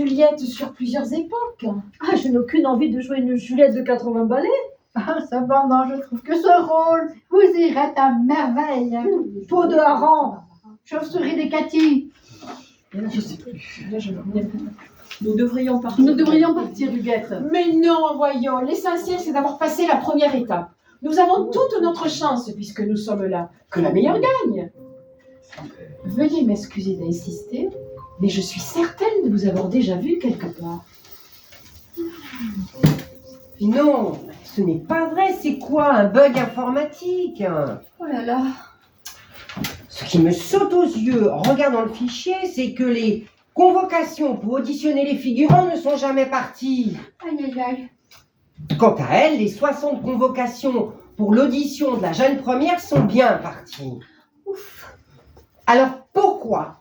Juliette sur plusieurs époques. Ah, je n'ai aucune envie de jouer une Juliette de 80 ballets. Ah, cependant, je trouve que ce rôle vous irait à merveille. Peau de hareng. Chauve-souris des Cathy. Je sais plus. Là, je me reviens plus. Nous devrions partir. Nous devrions partir, Huguette. Mais non, voyons, l'essentiel c'est d'avoir passé la première étape. Nous avons toute notre chance puisque nous sommes là. Que la meilleure gagne. Veuillez m'excuser d'insister, mais je suis certaine de vous avoir déjà vu quelque part. Non, ce n'est pas vrai. C'est quoi, un bug informatique? Oh là là. Ce qui me saute aux yeux en regardant le fichier, c'est que les convocations pour auditionner les figurants ne sont jamais parties. Aïe, aïe, aïe. Quant à elle, les 60 convocations pour l'audition de la jeune première sont bien parties. Ouf. Alors pourquoi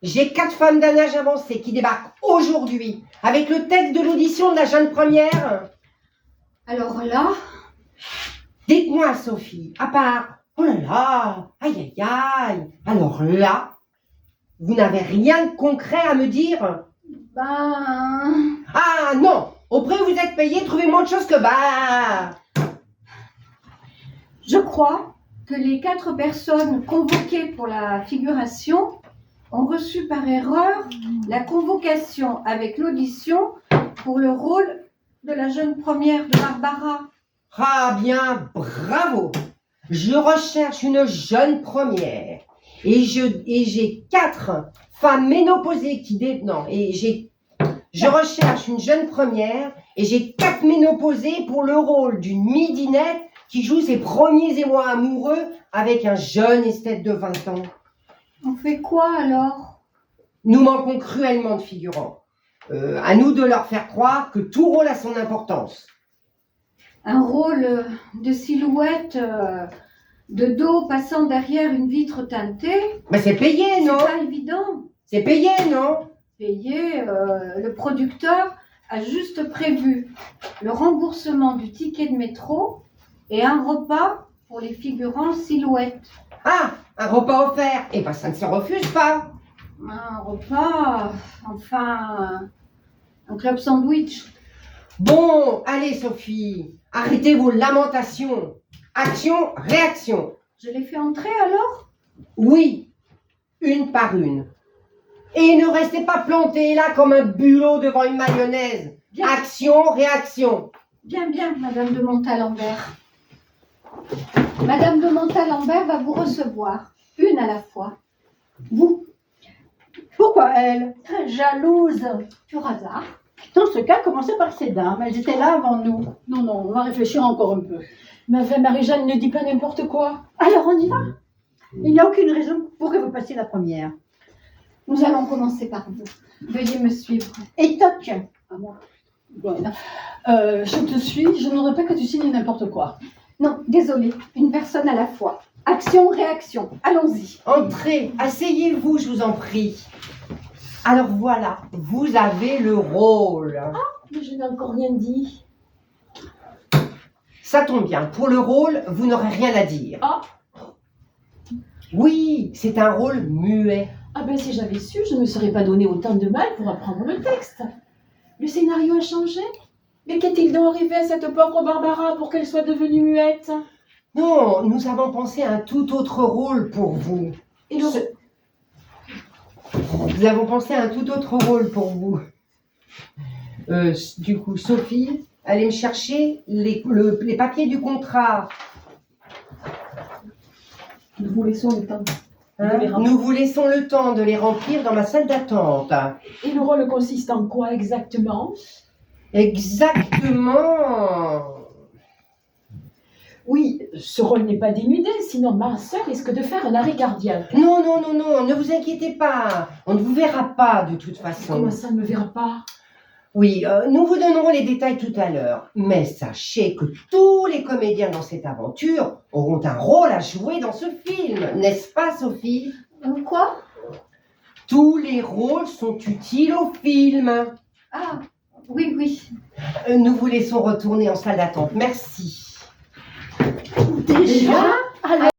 j'ai 4 femmes d'un âge avancé qui débarquent aujourd'hui avec le texte de l'audition de la jeune première? Alors là, Dites-moi, Sophie, à part « Oh là là, aïe aïe aïe », alors là, vous n'avez rien de concret à me dire? ben... Ah non, au prix où vous êtes payé, trouvez-moi autre chose que bah... Je crois que les 4 personnes convoquées pour la figuration ont reçu par erreur la convocation avec l'audition pour le rôle de la jeune première de Barbara. Ah bien, bravo. Je recherche une jeune première et j'ai 4 femmes ménopausées qui je recherche une jeune première et j'ai 4 ménopausées pour le rôle d'une midinette qui joue ses premiers émois amoureux avec un jeune esthète de 20 ans. On fait quoi alors? Nous manquons cruellement de figurants. À nous de leur faire croire que tout rôle a son importance. Un rôle de silhouette de dos passant derrière une vitre teintée? Mais c'est payé, C'est non? pas évident. C'est payé, non? Payé, le producteur a juste prévu le remboursement du ticket de métro et un repas pour les figurants silhouettes. Ah, un repas offert. Eh ben, ça ne se refuse pas. Un repas, enfin, un club sandwich. Bon, allez, Sophie, arrêtez vos lamentations. Action, réaction. Je les fais entrer alors? Oui, une par une. Et ne restez pas plantés là comme un bulot devant une mayonnaise. Bien. Action, réaction. Bien, bien, Madame de Montalembert. Madame de Montalembert va vous recevoir, une à la fois. Vous, Pourquoi elle? Jalouse. pur hasard. Dans ce cas, commencez par ces dames. Elles étaient là avant nous. Non, non, on va réfléchir encore un peu. Mais enfin, Marie-Jeanne, ne dis pas n'importe quoi. Alors on y va. Il n'y a aucune raison pour que vous passiez la première. Nous allons commencer par vous. Veuillez me suivre. Et toc. À moi. Voilà. Je te suis, je ne voudrais pas que tu signes n'importe quoi. Non, désolé, une personne à la fois. Action, réaction. Allons-y. Entrez, asseyez-vous, je vous en prie. Alors voilà, vous avez le rôle. Mais je n'ai encore rien dit. Ça tombe bien, pour le rôle, vous n'aurez rien à dire. Ah. Oui, c'est un rôle muet. Ah ben si j'avais su, je ne me serais pas donné autant de mal pour apprendre le texte. Le scénario a changé. Mais qu'est-il donc arrivé à cette pauvre Barbara pour qu'elle soit devenue muette? Non, nous avons pensé à un tout autre rôle pour vous. Et le... Nous avons pensé à un tout autre rôle pour vous. Du coup, Sophie, allez me chercher les papiers du contrat. Nous vous laissons le temps. Hein? Nous vous laissons le temps de les remplir dans ma salle d'attente. Et le rôle consiste en quoi exactement? Exactement. Oui, ce rôle n'est pas dénudé, sinon ma sœur risque de faire un arrêt cardiaque. Non, non, non, non, ne vous inquiétez pas. On ne vous verra pas de toute façon. Comment ça ne me verra pas? Oui, nous vous donnerons les détails tout à l'heure. Mais sachez que tous les comédiens dans cette aventure auront un rôle à jouer dans ce film. N'est-ce pas, Sophie? Quoi? Tous les rôles sont utiles au film. Ah, oui, oui. Nous vous laissons retourner en salle d'attente. Merci. Déjà?